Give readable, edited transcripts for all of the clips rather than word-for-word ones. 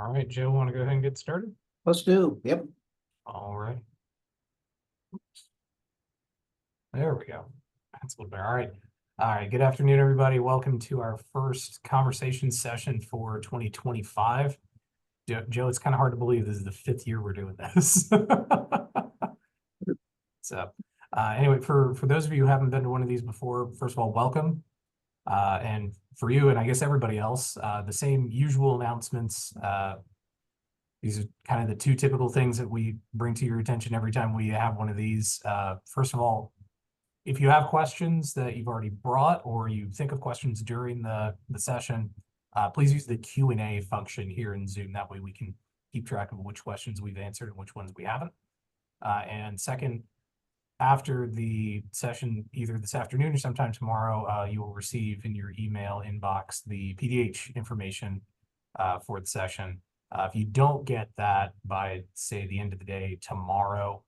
All right, Joe, want to go ahead and get started? Let's do. Yep. All right. There we go. That's a little better. All right. All right. Good afternoon, everybody. Welcome to our first conversation session for 2025. Joe, it's kind of hard to believe this is the 5th year we're doing this. So anyway, for those of you who haven't been to one of these before, first of all, welcome. And for you, and I guess everybody else, the same usual announcements. These are kind of the two typical things that we bring to your attention every time we have one of these. First of all, if you have questions that you've already brought or you think of questions during the session, please use the Q&A function here in Zoom. That way we can keep track of which questions we've answered and which ones we haven't. And second, after the session, either this afternoon or sometime tomorrow, you will receive in your email inbox the PDH information for the session. If you don't get that by, say, the end of the day tomorrow,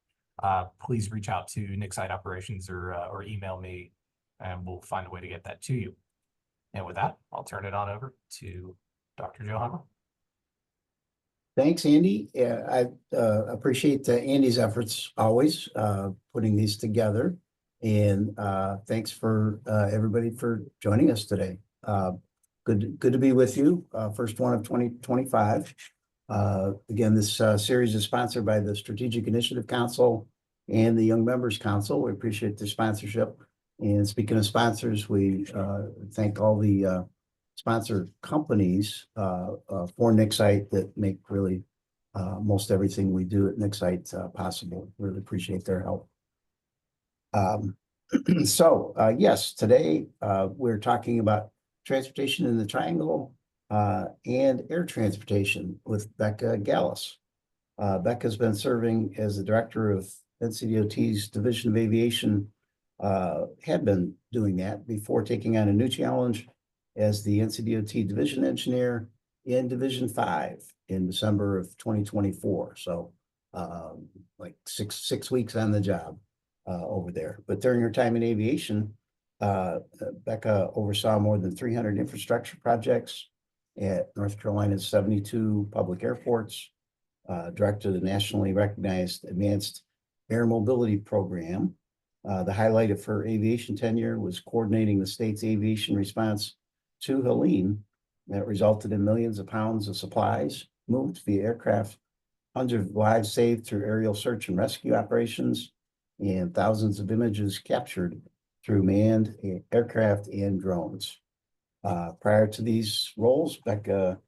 please reach out to Nick Site Operations or email me, and we'll find a way to get that to you. And with that, I'll turn it on over to Dr. Joe Hummer. Thanks, Andy. I appreciate Andy's efforts always putting these together. And thanks for everybody for joining us today. Good to be with you. First one of 2025. Again, this series is sponsored by the Strategic Initiative Council and the Young Members Council. We appreciate their sponsorship. And speaking of sponsors, we thank all the sponsor companies for Nick Site that make really most everything we do at Nick Site possible. Really appreciate their help. Yes, today we're talking about transportation in the Triangle and air transportation with Becca Gallas. Becca's been serving as the director of NCDOT's Division of Aviation, had been doing that before taking on a new challenge as the NCDOT Division Engineer in Division 5 in December of 2024. So like six weeks on the job over there. But during her time in aviation, Becca oversaw more than 300 infrastructure projects at North Carolina's 72 public airports, directed the nationally recognized Advanced Air Mobility Program. The highlight of her aviation tenure was coordinating the state's aviation response to Helene that resulted in millions of pounds of supplies moved via aircraft, hundreds of lives saved through aerial search and rescue operations, and thousands of images captured through manned aircraft and drones. Prior to these roles, Becca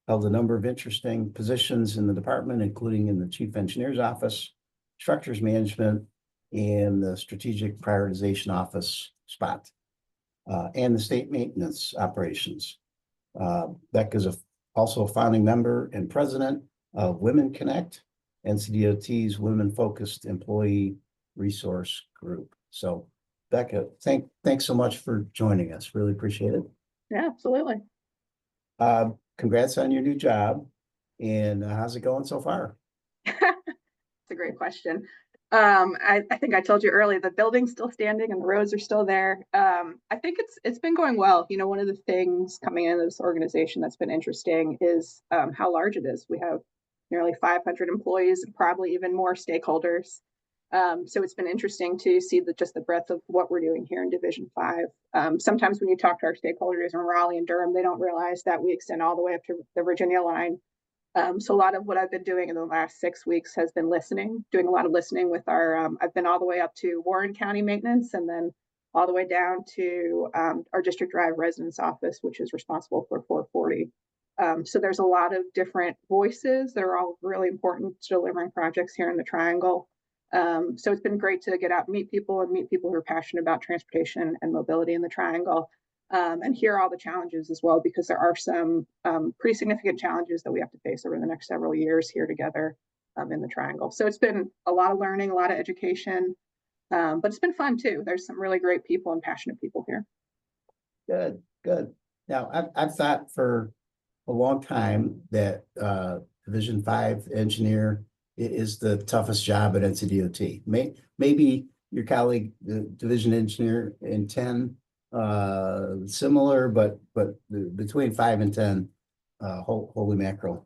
held a number of interesting positions in the department, including in the Chief Engineer's Office, Structures Management, and the Strategic Prioritization Office spot, and the State Maintenance Operations. Becca is also a founding member and president of Women Connect, NCDOT's women-focused employee resource group. So, Becca, thanks so much for joining us. Really appreciate it. Yeah, absolutely. Congrats on your new job. And how's it going so far? It's a great question. I think I told you earlier, the building's still standing and the roads are still there. I think it's been going well. You know, one of the things coming into this organization that's been interesting is how large it is. We have nearly 500 employees and probably even more stakeholders. So it's been interesting to see just the breadth of what we're doing here in Division 5. Sometimes when you talk to our stakeholders in Raleigh and Durham, they don't realize that we extend all the way up to the Virginia line. So a lot of what I've been doing in the last 6 weeks has been doing a lot of listening with our, I've been all the way up to Warren County Maintenance and then all the way down to our District Drive Residence Office, which is responsible for 440. So there's a lot of different voices that are all really important to delivering projects here in the Triangle. So it's been great to get out and meet people who are passionate about transportation and mobility in the Triangle. And hear all the challenges as well, because there are some pretty significant challenges that we have to face over the next several years here together in the Triangle. So it's been a lot of learning, a lot of education, but it's been fun too. There's some really great people and passionate people here. Good. Now, I've thought for a long time that Division 5 engineer is the toughest job at NCDOT. Maybe your colleague, the division engineer in 10, similar, but between 5 and 10, holy mackerel,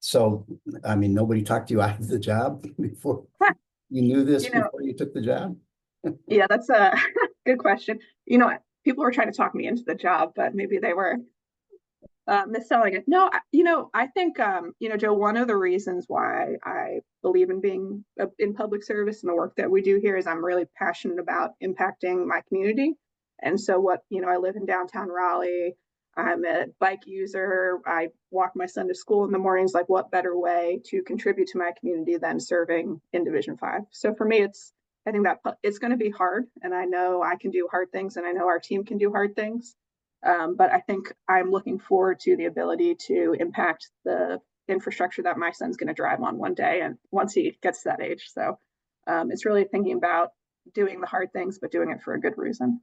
So, I mean, nobody talked you out of the job before you knew this You know, before you took the job? yeah, that's a good question. You know, people were trying to talk me into the job, but maybe they were misselling it. No, I think, Joe, one of the reasons why I believe in being in public service and the work that we do here is I'm really passionate about impacting my community. And so I live in downtown Raleigh. I'm a bike user. I walk my son to school in the mornings. Like, what better way to contribute to my community than serving in Division 5? So for me, I think that it's going to be hard, and I know I can do hard things, and I know our team can do hard things. But I think I'm looking forward to the ability to impact the infrastructure that my son's going to drive on one day, and once he gets to that age. So it's really thinking about doing the hard things, but doing it for a good reason.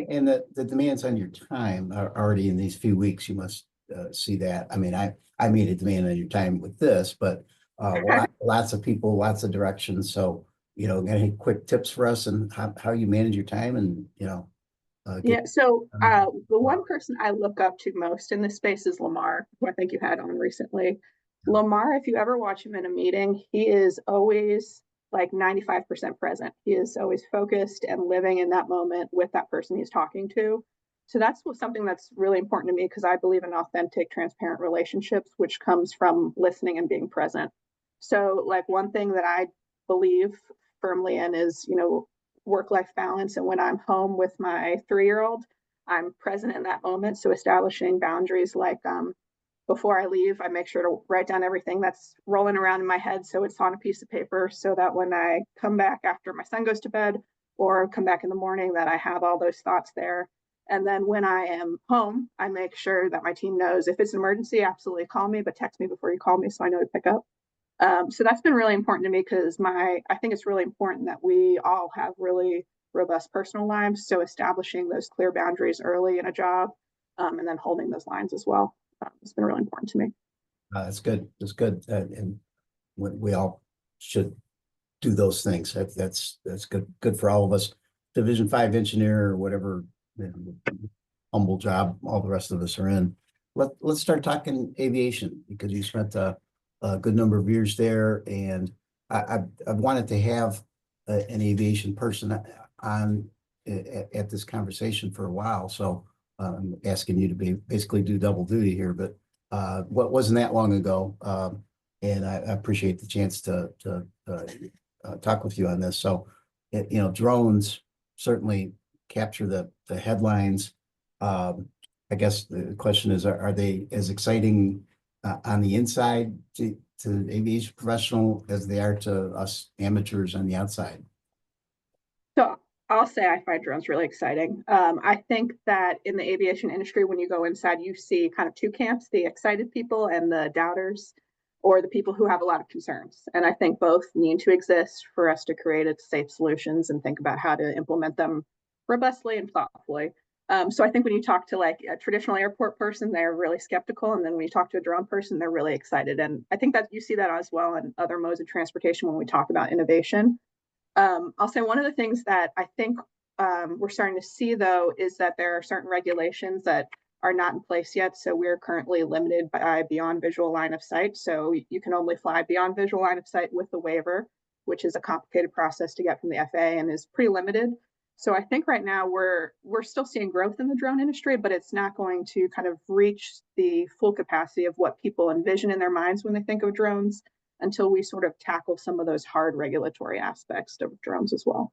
And the demands on your time are already in these few weeks. You must see that. I mean, I made a demand on your time with this, but lots of people, lots of directions. So, got any quick tips for us and how you manage your time and, Yeah, so the wow. one person I look up to most in this space is Lamar, who I think you had on recently. Lamar, if you ever watch him in a meeting, he is always like 95% present. He is always focused and living in that moment with that person he's talking to. So that's something that's really important to me because I believe in authentic, transparent relationships, which comes from listening and being present. So, like, one thing that I believe firmly in is, work-life balance. And when I'm home with my 3-year-old, I'm present in that moment. So establishing boundaries, like before I leave, I make sure to write down everything that's rolling around in my head so it's on a piece of paper, so that when I come back after my son goes to bed or come back in the morning, that I have all those thoughts there. And then when I am home, I make sure that my team knows if it's an emergency, absolutely call me, but text me before you call me so I know to pick up. So that's been really important to me because I think it's really important that we all have really robust personal lives. So establishing those clear boundaries early in a job, and then holding those lines as well. It's been really important to me. That's good. That's good. And we all should do those things. That's good for all of us. Division 5 engineer or whatever, humble job all the rest of us are in. Let's start talking aviation because you spent a good number of years there, and I've wanted to have an aviation person on at this conversation for a while. So I'm asking you to basically do double duty here, but what wasn't that long ago, and I appreciate the chance to talk with you on this. So, drones certainly capture the headlines. I guess the question is, are they as exciting on the inside to the aviation professional as they are to us amateurs on the outside? So I'll say I find drones really exciting. I think that in the aviation industry, when you go inside, you see kind of two camps: the excited people and the doubters, or the people who have a lot of concerns. And I think both need to exist for us to create safe solutions and think about how to implement them robustly and thoughtfully. So I think when you talk to like a traditional airport person, they're really skeptical. And then when you talk to a drone person, they're really excited. And I think that you see that as well in other modes of transportation when we talk about innovation. I'll say one of the things that I think we're starting to see, though, is that there are certain regulations that are not in place yet. So we're currently limited by beyond visual line of sight. So you can only fly beyond visual line of sight with the waiver, which is a complicated process to get from the FAA and is pretty limited. So I think right now we're still seeing growth in the drone industry, but it's not going to kind of reach the full capacity of what people envision in their minds when they think of drones until we sort of tackle some of those hard regulatory aspects of drones as well.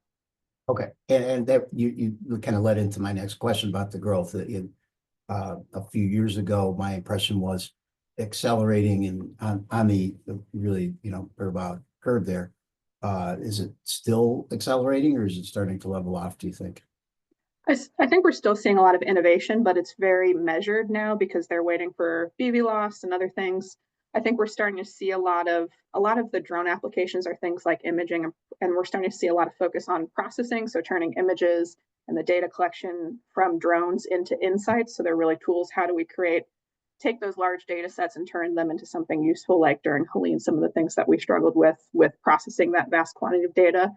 Okay, and that you kind of led into my next question about the growth. A few years ago, my impression was accelerating and on the really about curve there. Is it still accelerating or is it starting to level off, do you think? I think we're still seeing a lot of innovation, but it's very measured now because they're waiting for BB loss and other things. I think we're starting to see a lot of the drone applications are things like imaging, and we're starting to see a lot of focus on processing, so turning images and the data collection from drones into insights. So they're really tools. How do we take those large data sets and turn them into something useful, like during Helene, some of the things that we struggled with processing that vast quantity of data.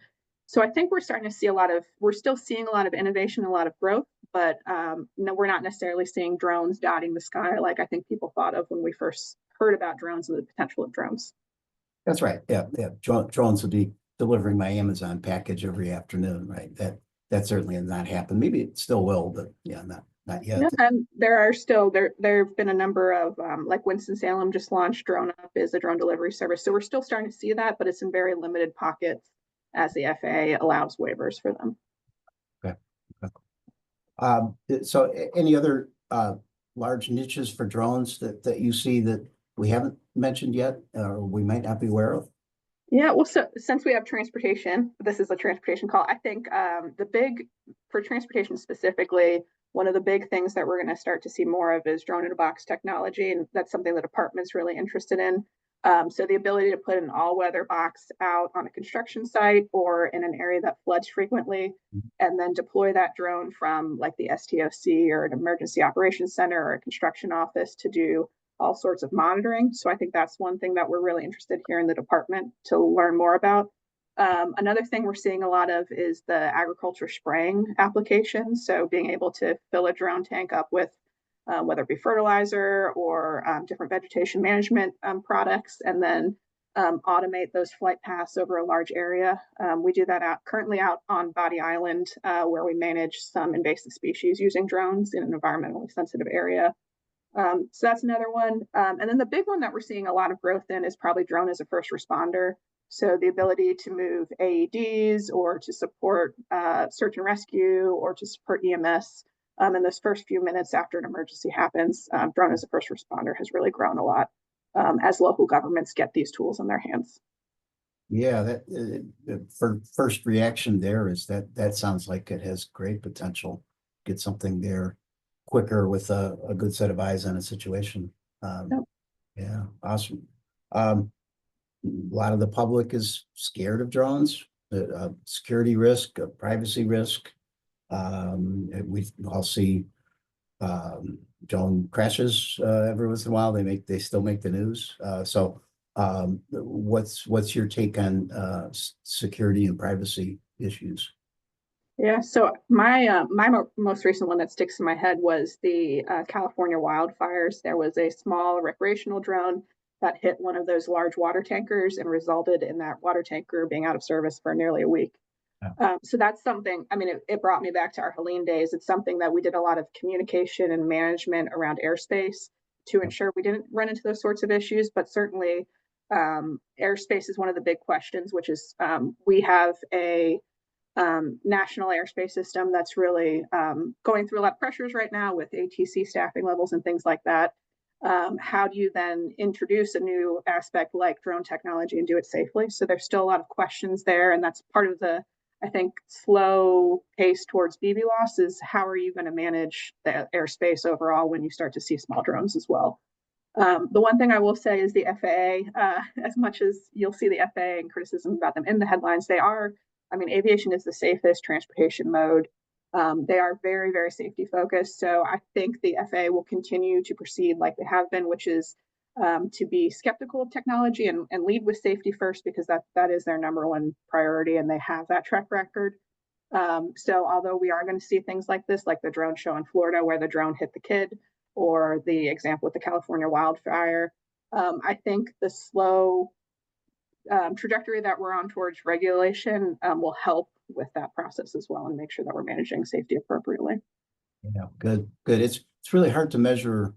So I think we're still seeing a lot of innovation, a lot of growth, but no, we're not necessarily seeing drones dotting the sky like I think people thought of when we first heard about drones and the potential of drones. That's right. Yeah, yeah. Drones would be delivering my Amazon package every afternoon, right? That certainly has not happened. Maybe it still will, but yeah, not Yeah, yet. and there are still there have been a number of like Winston-Salem just launched Drone Up as a drone delivery service. So we're still starting to see that, but it's in very limited pockets as the FAA allows waivers for them. Okay. Okay. So any other large niches for drones that you see that we haven't mentioned yet, or we might not be aware of? Yeah, well, so since we have transportation, this is a transportation call. I think the big for transportation specifically, one of the big things that we're going to start to see more of is drone in a box technology, and that's something the department's really interested in. So the ability to put an all-weather box out on a construction site or in an area that floods frequently, and then deploy that drone from like the STOC or an emergency operations center or a construction office to do all sorts of monitoring. So I think that's one thing that we're really interested here in the department to learn more about. Another thing we're seeing a lot of is the agriculture spraying applications. So being able to fill a drone tank up with whether it be fertilizer or different vegetation management products, and then automate those flight paths over a large area. We do that currently out on Body Island, where we manage some invasive species using drones in an environmentally sensitive area. So that's another one. And then the big one that we're seeing a lot of growth in is probably drone as a first responder. So the ability to move AEDs or to support search and rescue or to support EMS in those first few minutes after an emergency happens. Drone as a first responder has really grown a lot as local governments get these tools in their hands. Yeah, that for first reaction there is that sounds like it has great potential. Get something there quicker with a good set of eyes on a situation. Yep. Yeah, awesome. A lot of the public is scared of drones, security risk, privacy risk. We all see drone crashes every once in a while. They still make the news. So what's your take on security and privacy issues? Yeah, so my most recent one that sticks in my head was the California wildfires. There was a small recreational drone that hit one of those large water tankers and resulted in that water tanker being out of service for nearly a week. So that's something, I mean, it brought me back to our Helene days. It's something that we did a lot of communication and management around airspace to ensure we didn't run into those sorts of issues. But certainly, airspace is one of the big questions, which is we have a national airspace system that's really going through a lot of pressures right now with ATC staffing levels and things like that. How do you then introduce a new aspect like drone technology and do it safely? So there's still a lot of questions there, and that's part of the, I think, slow pace towards BB loss is how are you going to manage the airspace overall when you start to see small drones as well. The one thing I will say is the FAA, as much as you'll see the FAA and criticism about them in the headlines, they are, I mean, aviation is the safest transportation mode. They are very, very safety focused. So I think the FAA will continue to proceed like they have been, which is to be skeptical of technology and lead with safety first, because that is their number one priority and they have that track record. So although we are going to see things like this, like the drone show in Florida where the drone hit the kid, or the example with the California wildfire, I think the slow trajectory that we're on towards regulation will help with that process as well and make sure that we're managing safety appropriately. Yeah, good. It's really hard to measure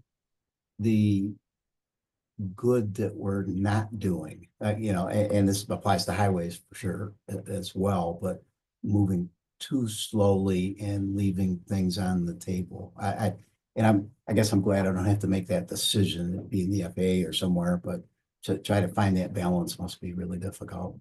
the good that we're not doing, and this applies to highways for sure as well, but moving too slowly and leaving things on the table. I guess I'm glad I don't have to make that decision, be in the FAA or somewhere, but to try to find that balance must be really difficult.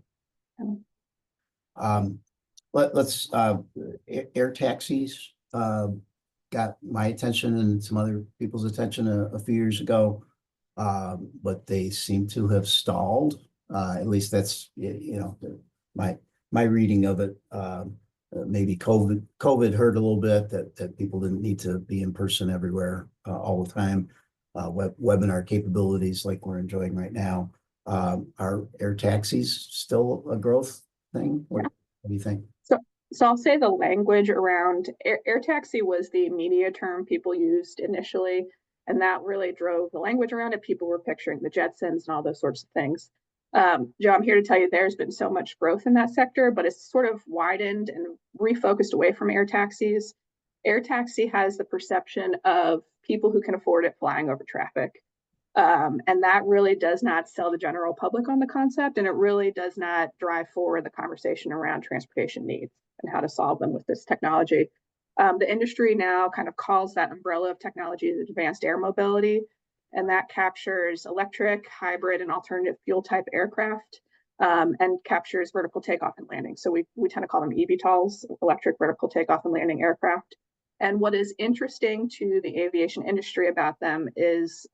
Let's air taxis got my attention and some other people's attention a few years ago, but they seem to have stalled. At least that's my reading of it. Maybe COVID hurt a little bit, that people didn't need to be in person everywhere all the time. Webinar capabilities like we're enjoying right now. Are air taxis still a growth thing? What do you think? So So I'll say the language around air taxi was the media term people used initially, and that really drove the language around it. People were picturing the Jetsons and all those sorts of things. Joe, I'm here to tell you there's been so much growth in that sector, but it's sort of widened and refocused away from air taxis. Air taxi has the perception of people who can afford it flying over traffic. And that really does not sell the general public on the concept, and it really does not drive forward the conversation around transportation needs and how to solve them with this technology. The industry now kind of calls that umbrella of technology advanced air mobility, and that captures electric, hybrid, and alternative fuel type aircraft, and captures vertical takeoff and landing. So we tend to call them eVTOLs, electric vertical takeoff and landing aircraft. And what is interesting to the aviation industry about them is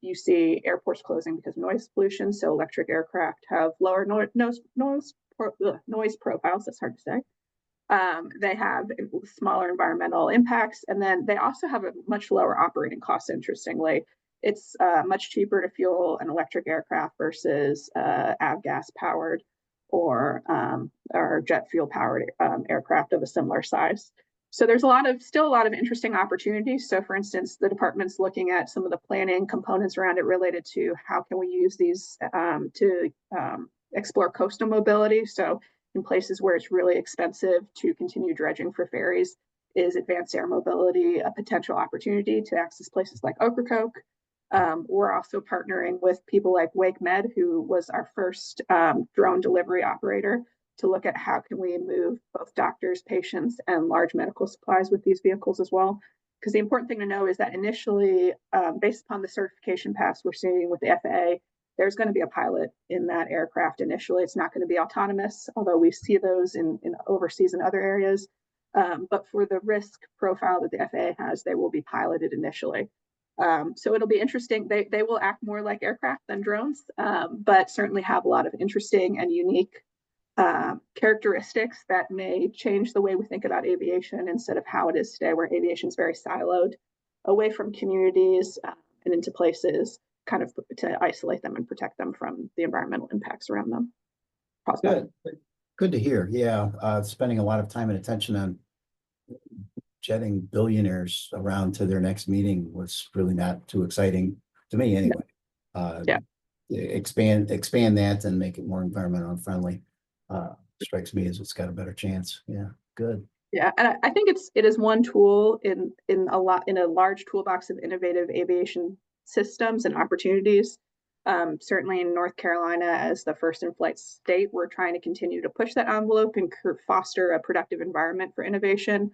you see airports closing because of noise pollution. So electric aircraft have lower noise profiles. That's hard to say. They have smaller environmental impacts, and then they also have a much lower operating cost. Interestingly, it's much cheaper to fuel an electric aircraft versus avgas powered or jet fuel powered aircraft of a similar size. So there's still a lot of interesting opportunities. So for instance, the department's looking at some of the planning components around it related to how can we use these to explore coastal mobility. So in places where it's really expensive to continue dredging for ferries, is advanced air mobility a potential opportunity to access places like Ocracoke? We're also partnering with people like Wake Med, who was our first drone delivery operator, to look at how can we move both doctors, patients, and large medical supplies with these vehicles as well. Because the important thing to know is that initially, based upon the certification pass we're seeing with the FAA, there's going to be a pilot in that aircraft initially. It's not going to be autonomous, although we see those in overseas and other areas. But for the risk profile that the FAA has, they will be piloted initially. So it'll be interesting. They will act more like aircraft than drones, but certainly have a lot of interesting and unique characteristics that may change the way we think about aviation instead of how it is today, where aviation is very siloed away from communities and into places, kind of to isolate them and protect them from the environmental impacts around them. Good. Good to hear. Yeah, spending a lot of time and attention on jetting billionaires around to their next meeting was really not too exciting to me anyway. Yeah. Expand that and make it more environmental friendly. Strikes me as it's got a better chance. Yeah, good. Yeah, and I think it is one tool in a large toolbox of innovative aviation systems and opportunities. Certainly in North Carolina, as the first in-flight state, we're trying to continue to push that envelope and foster a productive environment for innovation.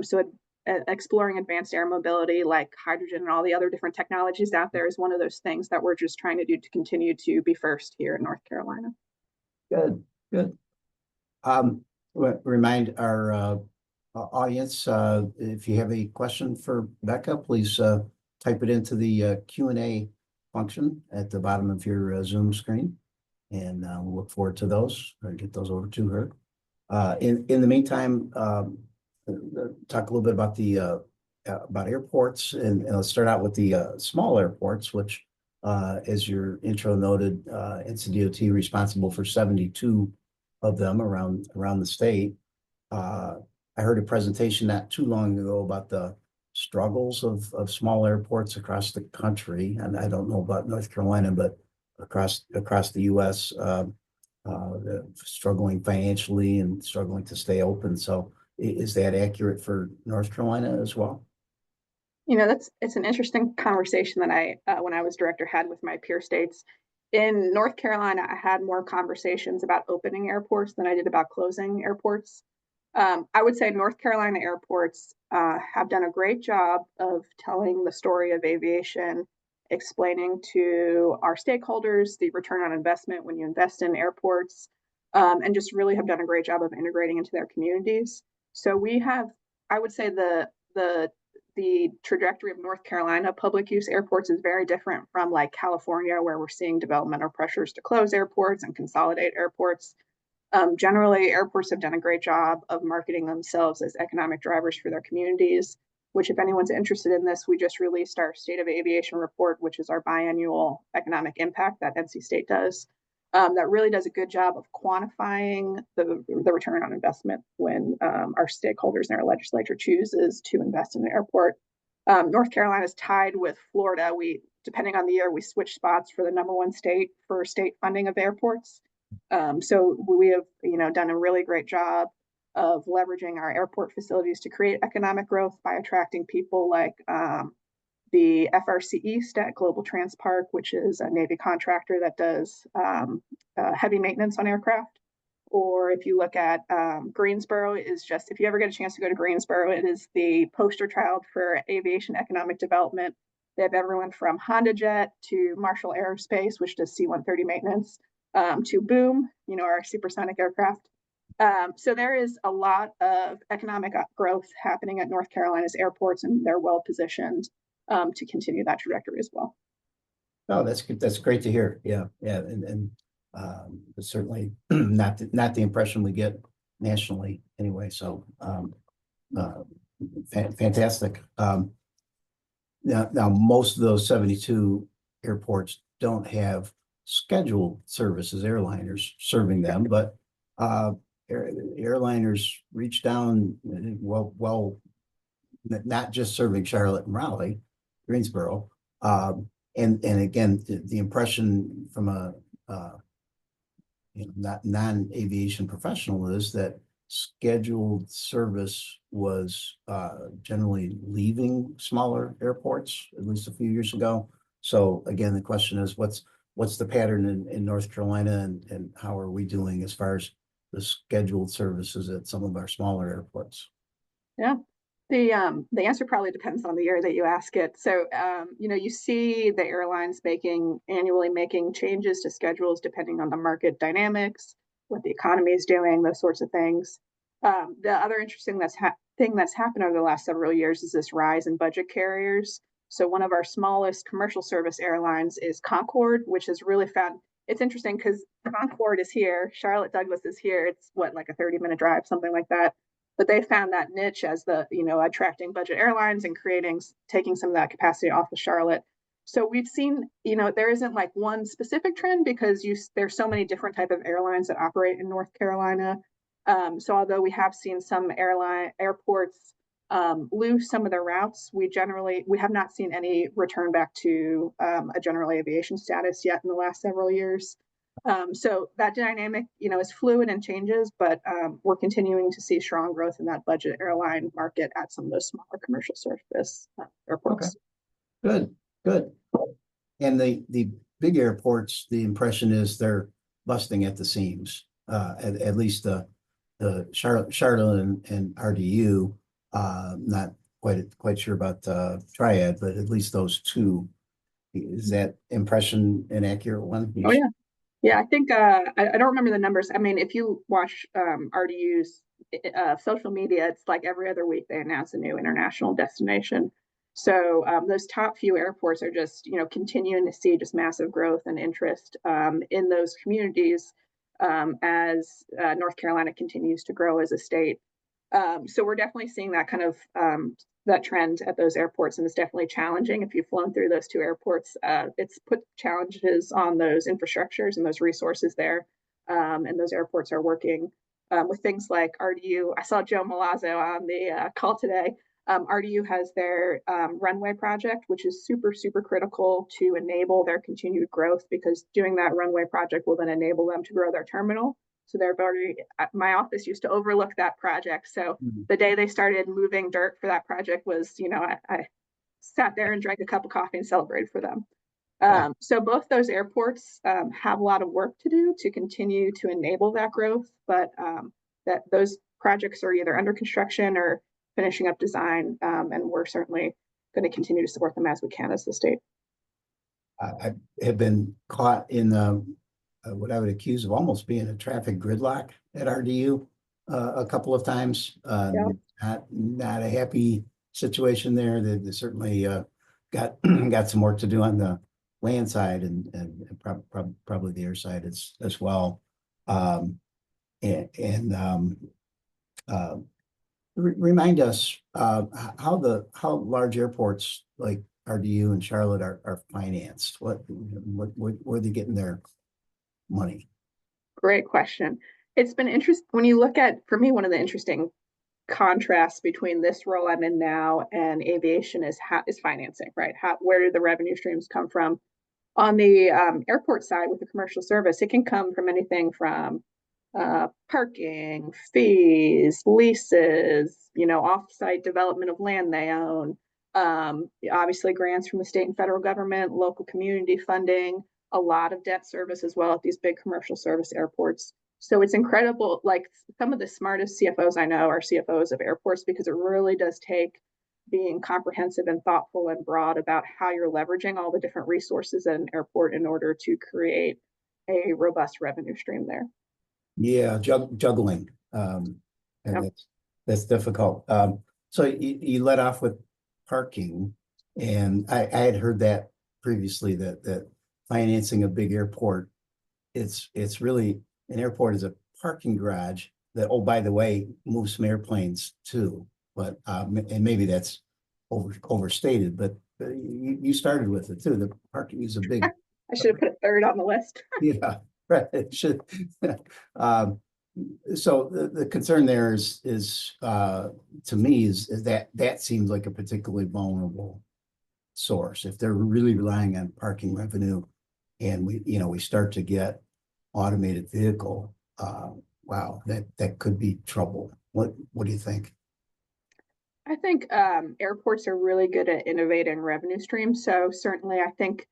So exploring advanced air mobility like hydrogen and all the other different technologies out there is one of those things that we're just trying to do to continue to be first here in North Carolina. Good, good. Remind our audience, if you have a question for Becca, please type it into the Q&A function at the bottom of your Zoom screen, and we'll look forward to those or get those over to her. In the meantime, talk a little bit about about airports, and let's start out with the small airports, which, as your intro noted, NCDOT responsible for 72 of them around the state. I heard a presentation not too long ago about the struggles of small airports across the country, and I don't know about North Carolina, but across the U.S., struggling financially and struggling to stay open. So is that accurate for North Carolina as well? You know, it's an interesting conversation that I, when I was director, had with my peer states. In North Carolina, I had more conversations about opening airports than I did about closing airports. I would say North Carolina airports have done a great job of telling the story of aviation, explaining to our stakeholders the return on investment when you invest in airports, and just really have done a great job of integrating into their communities. So we have, I would say, the trajectory of North Carolina public use airports is very different from like California, where we're seeing developmental pressures to close airports and consolidate airports. Generally, airports have done a great job of marketing themselves as economic drivers for their communities, which if anyone's interested in this, we just released our State of Aviation report, which is our biannual economic impact that NC State does. that really does a good job of quantifying the return on investment when our stakeholders in our legislature chooses to invest in the airport. North Carolina is tied with Florida. Depending on the year, we switch spots for the #1 state for state funding of airports. So we have, done a really great job of leveraging our airport facilities to create economic growth by attracting people like the FRC East at Global Transpark, which is a Navy contractor that does heavy maintenance on aircraft. Or if you look at Greensboro, if you ever get a chance to go to Greensboro, it is the poster child for aviation economic development. They have everyone from Honda Jet to Marshall Aerospace, which does C-130 maintenance, to Boom, our supersonic aircraft. So there is a lot of economic growth happening at North Carolina's airports, and they're well positioned to continue that trajectory as well. Oh, that's good. That's great to hear. Yeah, yeah, and certainly not the impression we get nationally anyway. So fantastic. Now most of those 72 airports don't have scheduled services, airliners serving them, but airliners reach down, well, not just serving Charlotte and Raleigh, Greensboro. And again, the impression from a not non-aviation professional is that scheduled service was generally leaving smaller airports, at least a few years ago. So again, the question is, what's the pattern in North Carolina, and how are we doing as far as the scheduled services at some of our smaller airports? Yeah. The answer probably depends on the year that you ask it. So, you see the airlines annually making changes to schedules depending on the market dynamics, what the economy is doing, those sorts of things. The other interesting thing that's happened over the last several years is this rise in budget carriers. So one of our smallest commercial service airlines is Concorde, which has really found it's interesting because Concorde is here, Charlotte Douglas is here. It's like a 30-minute drive, something like that. But they found that niche as attracting budget airlines and taking some of that capacity off of Charlotte. So we've seen, there isn't like one specific trend because there's so many different type of airlines that operate in North Carolina. So although we have seen some airports lose some of their routes, we have not seen any return back to a general aviation status yet in the last several years. So that dynamic, is fluid and changes, but we're continuing to see strong growth in that budget airline market at some of those smaller commercial service airports. Okay. Good. And the big airports, the impression is they're busting at the seams. At least the Charlotte and RDU. Not quite sure about Triad, but at least those two. Is that impression an accurate one? Oh yeah. Yeah, I think I don't remember the numbers. I mean, if you watch RDU's social media, it's like every other week they announce a new international destination. So those top few airports are just continuing to see just massive growth and interest in those communities as North Carolina continues to grow as a state. So we're definitely seeing that kind of that trend at those airports, and it's definitely challenging. If you've flown through those two airports, it's put challenges on those infrastructures and those resources there. And those airports are working with things like RDU. I saw Joe Malazzo on the call today. RDU has their runway project, which is super, super critical to enable their continued growth, because doing that runway project will then enable them to grow their terminal. So my office used to overlook that project. So the day they started moving dirt for that project was, I sat there and drank a cup of coffee and celebrated for them. So both those airports have a lot of work to do to continue to enable that growth, but that those projects are either under construction or finishing up design, and we're certainly going to continue to support them as we can as the state. I have been caught in what I would accuse of almost being a traffic gridlock at RDU a couple of times. Not a happy situation there. They certainly got some work to do on the land side and probably the air side as well. Remind us how large airports like RDU and Charlotte are financed. What are they getting money? Great question. It's been interesting when you look at, for me, one of the interesting contrasts between this role I'm in now and aviation is financing, right? Where do the revenue streams come from? On the airport side with the commercial service, it can come from anything from parking, fees, leases, off-site development of land they own, obviously grants from the state and federal government, local community funding, a lot of debt service as well at these big commercial service airports. So it's incredible. Like some of the smartest CFOs I know are CFOs of airports because it really does take being comprehensive and thoughtful and broad about how you're leveraging all the different resources at an airport in order to create a robust revenue stream there. Yeah, juggling. And Yep. that's difficult. So you let off with parking, and I had heard that previously that financing a big airport, it's really an airport is a parking garage that, oh, by the way, moves some airplanes too. But and maybe that's overstated, but you started with it too. The parking is a big. I should have put a third on the list. Yeah, right. It should. So the concern there is to me is that seems like a particularly vulnerable source. If they're really relying on parking revenue and we start to get automated vehicle, wow, that could be trouble. What do you think? I think airports are really good at innovating revenue streams. So certainly, I think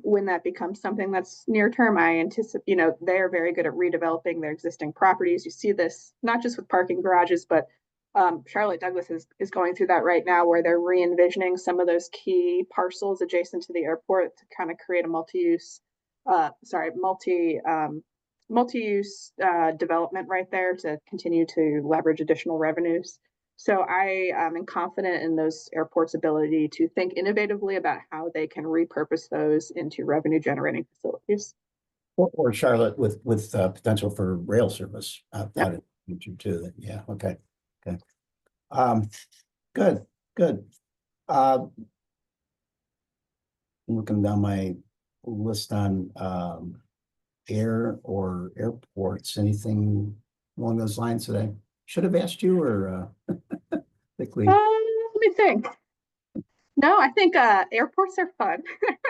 when that becomes something that's near term, I anticipate, they're very good at redeveloping their existing properties. You see this not just with parking garages, but Charlotte Douglas is going through that right now, where they're re-envisioning some of those key parcels adjacent to the airport to kind of create a multi-use development right there to continue to leverage additional revenues. So I am confident in those airports' ability to think innovatively about how they can repurpose those into revenue generating facilities. Or Charlotte with potential for rail service out Yep. in the future too. Yeah. Okay. Good. Looking down my list on air or airports, anything along those lines that I should have asked you or quickly? Let me think. No, I think airports are fun.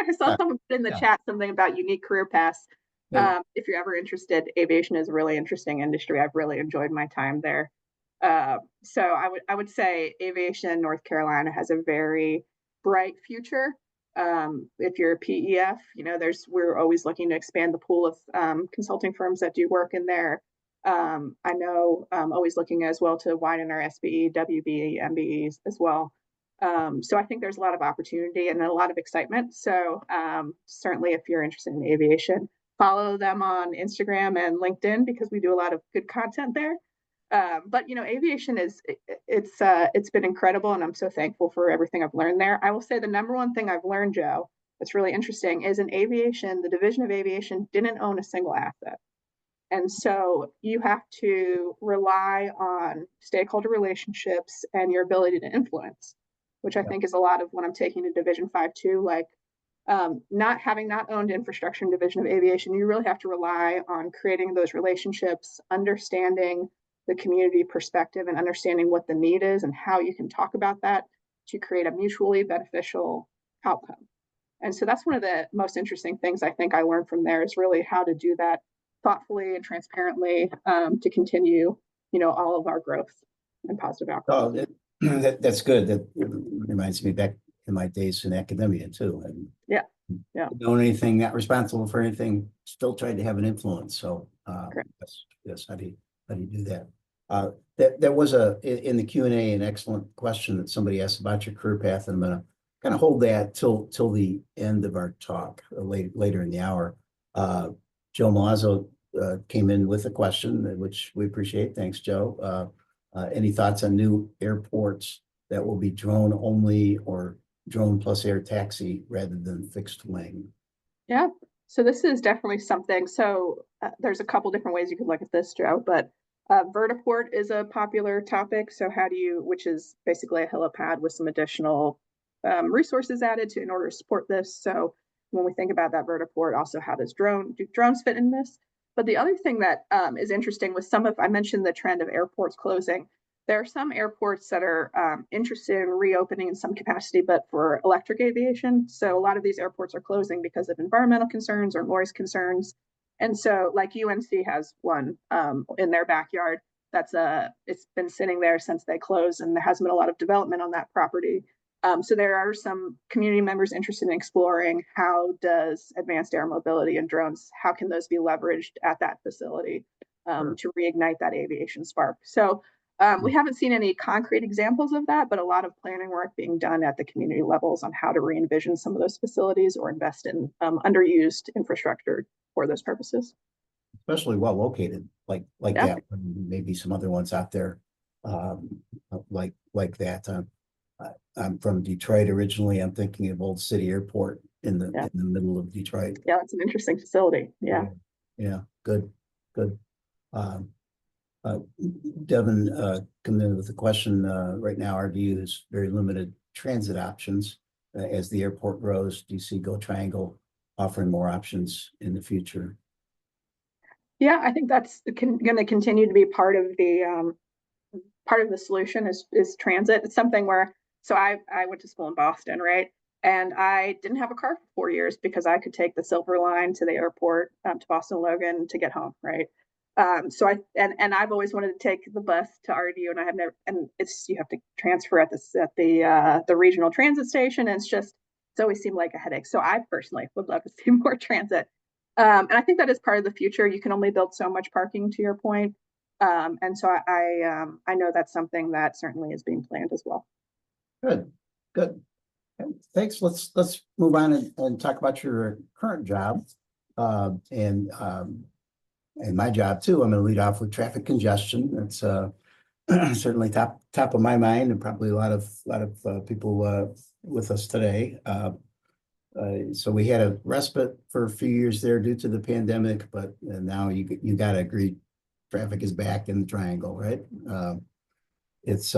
I saw Yeah, someone put in the yeah. chat something about unique career paths. Yeah. If you're ever interested, aviation is a really interesting industry. I've really enjoyed my time there. So I would say aviation, North Carolina has a very bright future. If you're a PEF, we're always looking to expand the pool of consulting firms that do work in there. I know I'm always looking as well to widen our SBE, WBE, MBEs as well. So I think there's a lot of opportunity and a lot of excitement. So certainly if you're interested in aviation, follow them on Instagram and LinkedIn because we do a lot of good content there. But aviation it's been incredible, and I'm so thankful for everything I've learned there. I will say the number one thing I've learned, Joe, that's really interesting is in aviation, the division of aviation didn't own a single asset. And so you have to rely on stakeholder relationships and your ability to influence, which I think is a lot of what I'm taking to Division 5 too. Like not owned infrastructure in Division of Aviation, you really have to rely on creating those relationships, understanding the community perspective and understanding what the need is and how you can talk about that to create a mutually beneficial outcome. And so that's one of the most interesting things I think I learned from there is really how to do that thoughtfully and transparently to continue, all of our growth and positive outcomes. Oh, that's good. That reminds me back in my days in academia too. And Yeah. Don't anything, not responsible for anything, still tried to have an influence. So yes, how do you do that? There was in the Q&A an excellent question that somebody asked about your career path, and I'm gonna kind of hold that till the end of our talk later in the hour. Joe Malazzo came in with a question, which we appreciate. Thanks, Joe. Any thoughts on new airports that will be drone only or drone plus air taxi rather than fixed wing? Yeah. So this is definitely something. So there's a couple different ways you could look at this, Joe, but vertiport is a popular topic. So which is basically a helipad with some additional resources added in order to support this. So when we think about that vertiport, also how do drones fit in this? But the other thing that is interesting with I mentioned the trend of airports closing. There are some airports that are interested in reopening in some capacity, but for electric aviation. So a lot of these airports are closing because of environmental concerns or noise concerns. And so like UNC has one in their backyard it's been sitting there since they closed, and there hasn't been a lot of development on that property. So there are some community members interested in exploring how does advanced air mobility and drones, how can those be leveraged at that facility to reignite that aviation spark. So we haven't seen any concrete examples of that, but a lot of planning work being done at the community levels on how to re-envision some of those facilities or invest in underused infrastructure for those purposes. Especially well located, like Yeah. that. Maybe some other ones out there, like that. I'm from Detroit originally. I'm thinking of Old City Airport in the middle of Detroit. Yeah, it's an interesting facility. Yeah. Yeah. Good. Devin coming in with a question. Right now, our view is very limited transit options. As the airport grows, do you see Go Triangle offering more options in the future? Yeah, I think that's going to continue to be part of the solution is transit. It's something where, so I went to school in Boston, right? And I didn't have a car for 4 years because I could take the Silver Line to the airport to Boston Logan to get home, right? So I've always wanted to take the bus to RDU, and I have never. And you have to transfer at the regional transit station, and it's always seemed like a headache. So I personally would love to see more transit. And I think that is part of the future. You can only build so much parking, to your point. And so I know that's something that certainly is being planned as well. Good. Thanks. Let's move on and talk about your current job, and my job too. I'm going to lead off with traffic congestion. That's certainly top of my mind, and probably a lot of people with us today. So we had a respite for a few years there due to the pandemic, but now you got to agree, traffic is back in the triangle, right? It's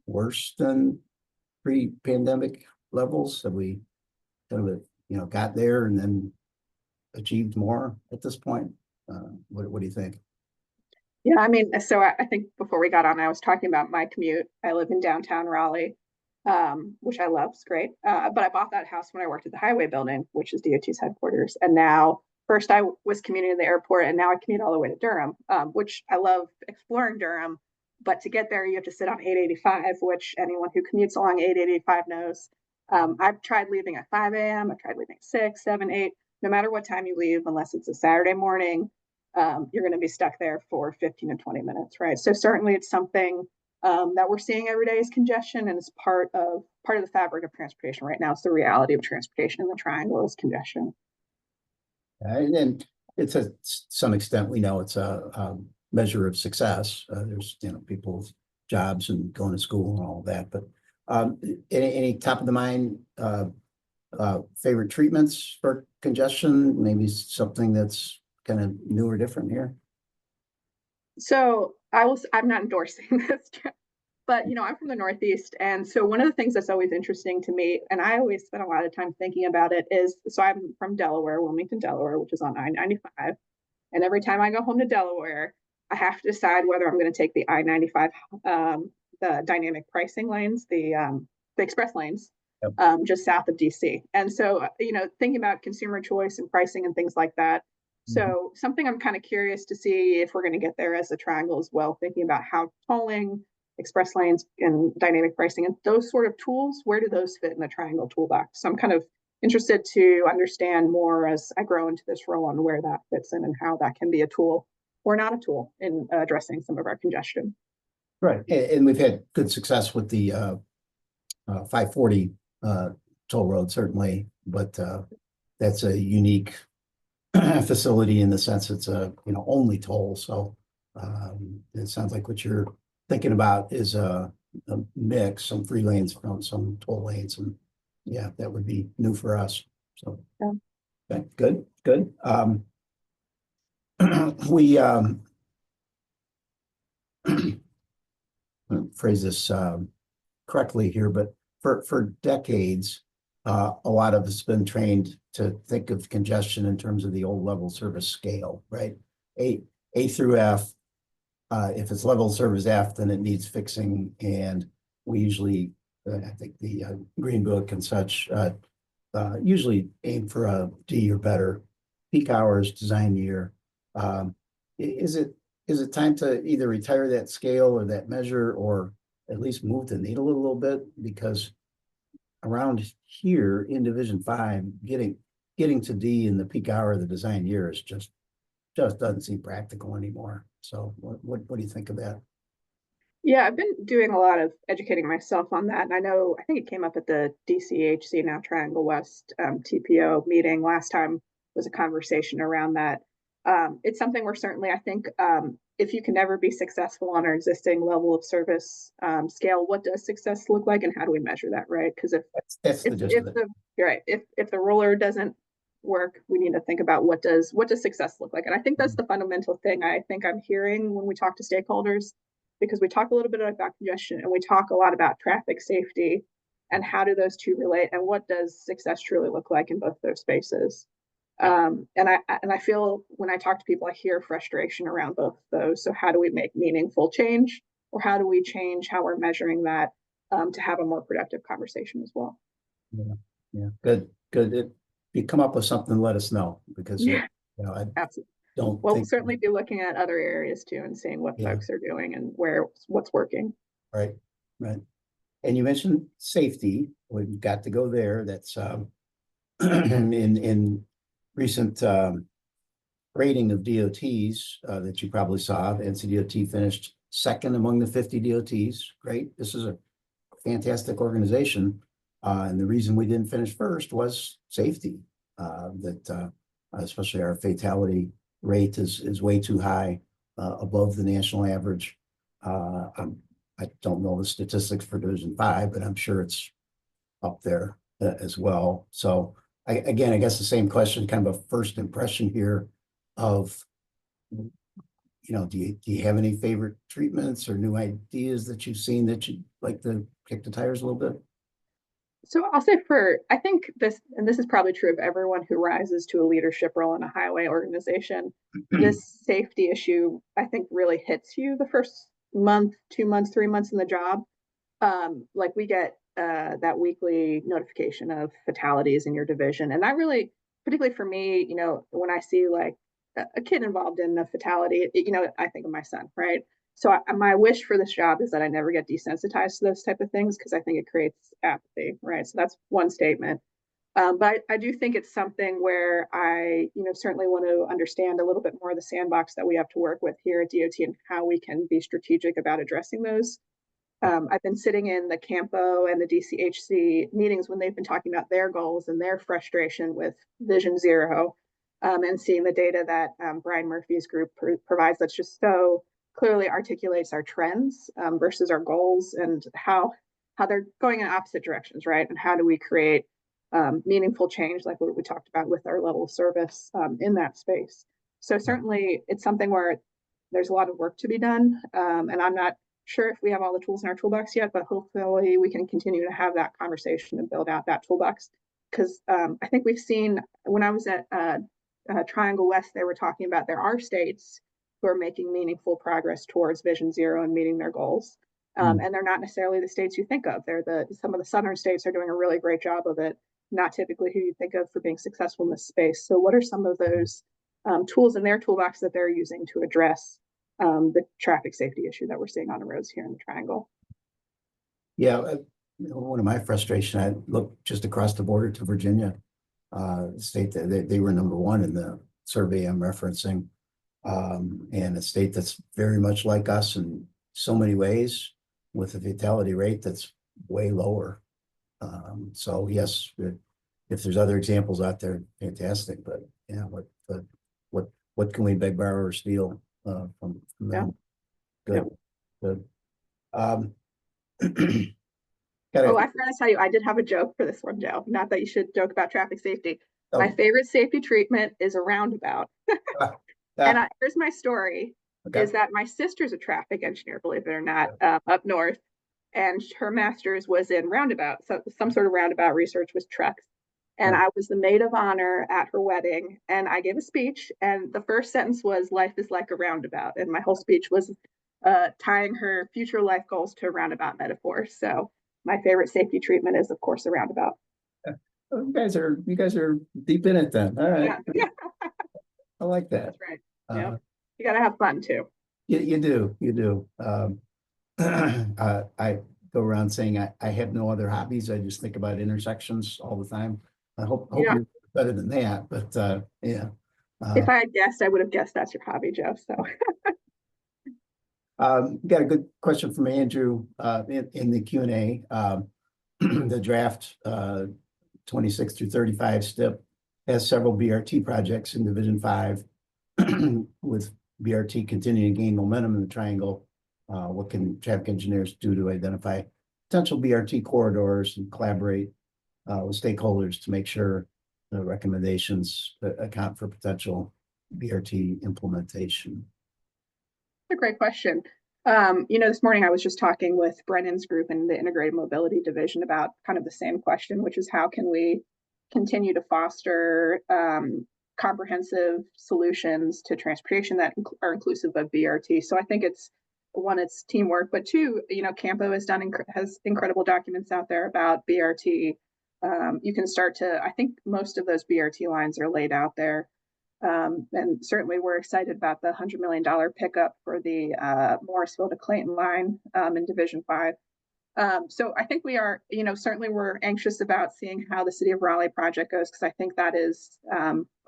worse than pre-pandemic levels. Have we kind of got there and then achieved more at this point? What do you think? Yeah, I mean, so I think before we got on, I was talking about my commute. I live in downtown Raleigh, which I love. It's great. But I bought that house when I worked at the highway building, which is DOT's headquarters. And now, first I was commuting to the airport, and now I commute all the way to Durham, which I love exploring Durham. But to get there, you have to sit on 885, which anyone who commutes along 885 knows. I've tried leaving at 5 a.m. I've tried leaving at 6, 7, 8. No matter what time you leave, unless it's a Saturday morning, you're going to be stuck there for 15 to 20 minutes, right? So certainly it's something that we're seeing every day is congestion, and it's part of the fabric of transportation right now. It's the reality of transportation in the triangle is congestion. And then it's some extent, we know it's a measure of success. There's people's jobs and going to school and all of that, but any top of the mind favorite treatments for congestion? Maybe something that's kind of new or different here. So I'm not endorsing this, but I'm from the Northeast, and so one of the things that's always interesting to me, and I always spend a lot of time thinking about it, is so I'm from Delaware, Wilmington, Delaware, which is on I-95, and every time I go home to Delaware, I have to decide whether I'm going to take the I-95, the dynamic pricing lanes, the express lanes, just south of DC. And so, thinking about consumer choice and pricing and things like that. So something I'm kind of curious to see if we're going to get there as a triangle as well, thinking about how tolling, express lanes, and dynamic pricing and those sort of tools, where do those fit in the triangle toolbox? So I'm kind of interested to understand more as I grow into this role on where that fits in and how that can be a tool or not a tool in addressing some of our congestion. Right. And we've had good success with the 540 toll road, certainly, but that's a unique facility in the sense it's a only toll. So it sounds like what you're thinking about is a mix, some free lanes from some toll lanes, and yeah, that would be new for us. So okay, good. We phrase this correctly here, but for decades a lot of us been trained to think of congestion in terms of the old level service scale, right? A through F. If it's level service F, then it needs fixing, and we usually, I think the Green Book and such, usually aim for a D or better. Peak hours, design year. Is it time to either retire that scale or that measure, or at least move the needle a little bit? Because around here in Division 5, getting to D in the peak hour of the design year is just doesn't seem practical anymore. So what do you think of that? Yeah, I've been doing a lot of educating myself on that. And I think it came up at the DCHC, now Triangle West TPO meeting last time, was a conversation around that. It's something where certainly I think if you can never be successful on our existing level of service scale, what does success look like and how do we measure that, right? Because That's the gist of it. you're right, if the roller doesn't work, we need to think about what does success look like. And I think that's the fundamental thing I think I'm hearing when we talk to stakeholders, because we talk a little bit about congestion and we talk a lot about traffic safety and how do those two relate and what does success truly look like in both those spaces. And I feel when I talk to people, I hear frustration around both of those. So how do we make meaningful change, or how do we change how we're measuring that to have a more productive conversation as well? Yeah, good. If you come up with something, let us know, because I Absolutely. don't We'll think. certainly be looking at other areas too and seeing what folks are doing and what's working. Right. And you mentioned safety. We've got to go there. That's in recent rating of DOTs that you probably saw. The NCDOT finished second among the 50 DOTs. Great. This is a fantastic organization. And the reason we didn't finish first was safety. Especially our fatality rate is way too high, above the national average. I don't know the statistics for Division 5, but I'm sure it's up there as well. So I guess the same question, kind of a first impression here of, do you have any favorite treatments or new ideas that you've seen that you'd like to kick the tires a little bit? So I'll say I think this, and this is probably true of everyone who rises to a leadership role in a highway organization, this safety issue, I think, really hits you the first month, 2 months, 3 months in the job. Like we get that weekly notification of fatalities in your division. And that really, particularly for me, when I see like a kid involved in a fatality, I think of my son, right? So my wish for this job is that I never get desensitized to those type of things, because I think it creates apathy, right? So that's one statement. But I do think it's something where I, certainly want to understand a little bit more of the sandbox that we have to work with here at DOT and how we can be strategic about addressing those. I've been sitting in the Campo and the DCHC meetings when they've been talking about their goals and their frustration with Vision Zero, and seeing the data that Brian Murphy's group provides that's just so clearly articulates our trends versus our goals, and how they're going in opposite directions, right? And how do we create meaningful change, like what we talked about with our level of service in that space. So certainly it's something where there's a lot of work to be done, and I'm not sure if we have all the tools in our toolbox yet, but hopefully we can continue to have that conversation and build out that toolbox. Because I think we've seen, when I was at Triangle West, they were talking about there are states who are making meaningful progress towards Vision Zero and meeting their goals. And they're not necessarily the states you think of. Some of the southern states are doing a really great job of it, not typically who you think of for being successful in this space. So what are some of those tools in their toolbox that they're using to address the traffic safety issue that we're seeing on the roads here in the Triangle? Yeah, one of my frustration, I looked just across the border to Virginia, state that they were number one in the survey I'm referencing, and a state that's very much like us in so many ways, with a fatality rate that's way lower. So yes, if there's other examples out there, fantastic. But yeah, what can we beg, borrow, or steal from them? Good. I forgot to tell you, I did have a joke for this one, Joe. Not that you should joke about traffic safety. My favorite safety treatment is a roundabout. And here's my story, is that my sister's a traffic engineer, believe it or not, up north. and her master's was in roundabout, so some sort of roundabout research with trucks. And Right. I was the maid of honor at her wedding, and I gave a speech, and the first sentence was "Life is like a roundabout," and my whole speech was tying her future life goals to a roundabout metaphor. So my favorite safety treatment is, of course, a roundabout. Oh, you guys are deep in it then. All right. Yeah, yeah, I like that. that's right. Yeah, Uh, you got to have fun too. you do, you do. I go around saying I have no other hobbies. I just think about intersections all the time. Hope Yeah, you're better than that, but yeah. if Uh, I had guessed, I would have guessed that's your hobby, Joe. So got a good question from Andrew in the Q&A. The draft 26 through 35 STIP has several BRT projects in Division 5 with BRT continuing to gain momentum in the triangle. What can traffic engineers do to identify potential BRT corridors and collaborate with stakeholders to make sure the recommendations account for potential BRT implementation? a great question. This morning I was just talking with Brennan's group in the Integrated Mobility Division about kind of the same question, which is how can we continue to foster comprehensive solutions to transportation that are inclusive of BRT. So I think it's one, it's teamwork, but two, Campo has incredible documents out there about BRT. You can start to, I think most of those BRT lines are laid out there. And certainly we're excited about the $100 million pickup for the Morrisville to Clayton line in Division 5. So I think we are, certainly we're anxious about seeing how the City of Raleigh project goes, because I think that is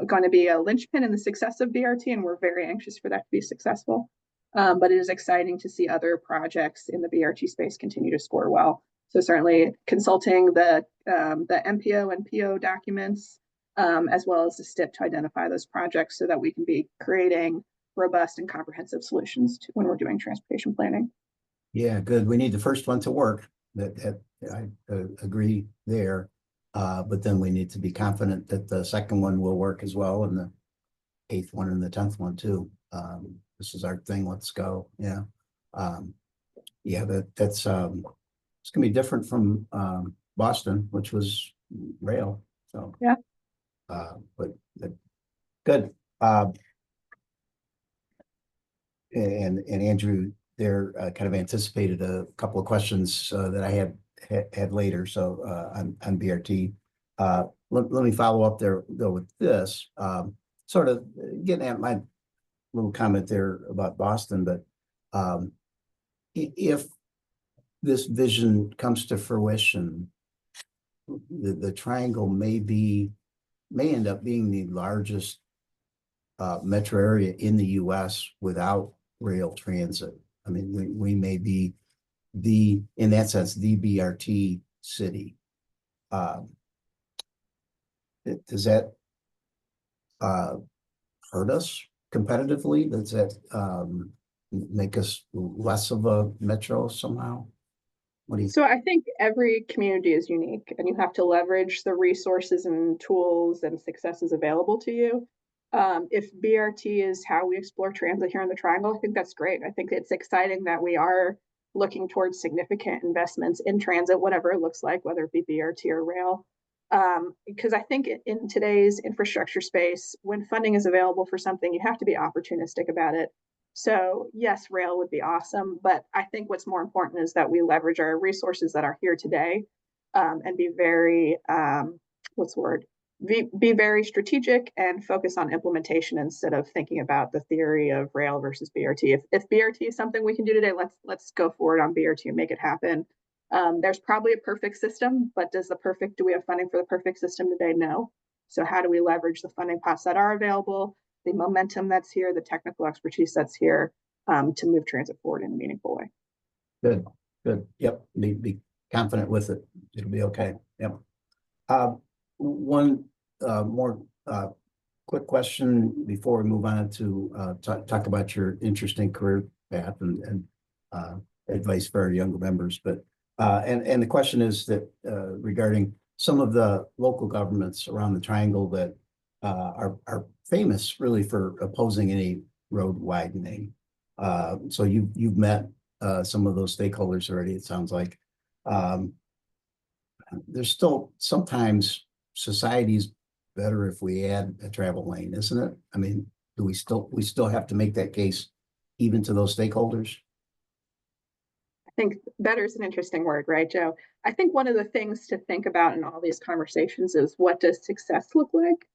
going to be a linchpin in the success of BRT, and we're very anxious for that to be successful. But it is exciting to see other projects in the BRT space continue to score well. So certainly consulting the MPO and PO documents, as well as the STIP to identify those projects so that we can be creating robust and comprehensive solutions when we're doing transportation planning. Yeah, good. We need the first one to work. That I agree there. But then we need to be confident that the second one will work as well, and the eighth one and the 10th one too. This is our thing. Let's go. Yeah. Yeah, that's it's gonna be different from Boston, which was rail. So Yeah. But good. And Andrew there kind of anticipated a couple of questions that I had later. So on BRT, let me follow up there though with this, sort of getting at my little comment there about Boston, but if this vision comes to fruition, the triangle may end up being the largest metro area in the US without rail transit. I mean, we may be in that sense, the BRT city. Does that hurt us competitively? Does that make us less of a metro somehow? What do you? So I think every community is unique, and you have to leverage the resources and tools and successes available to you. If BRT is how we explore transit here in the Triangle, I think that's great. I think it's exciting that we are looking towards significant investments in transit, whatever it looks like, whether it be BRT or rail. Because I think in today's infrastructure space, when funding is available for something, you have to be opportunistic about it. So yes, rail would be awesome, but I think what's more important is that we leverage our resources that are here today, and be very, what's the word? Be very strategic and focus on implementation instead of thinking about the theory of rail versus BRT. If BRT is something we can do today, let's go forward on BRT and make it happen. There's probably a perfect system, but do we have funding for the perfect system today? No. So how do we leverage the funding pots that are available, the momentum that's here, the technical expertise that's here, to move transit forward in a meaningful way? Good, good. Yep. Be confident with it. It'll be okay. Yep. One more quick question before we move on to talk about your interesting career path and advice for our younger members. But and the question is that regarding some of the local governments around the Triangle that are famous really for opposing any road widening. So you've met some of those stakeholders already, it sounds like. There's still sometimes society's better if we add a travel lane, isn't it? I mean, do we still have to make that case even to those stakeholders? I think better is an interesting word, right, Joe? I think one of the things to think about in all these conversations is what does success look like?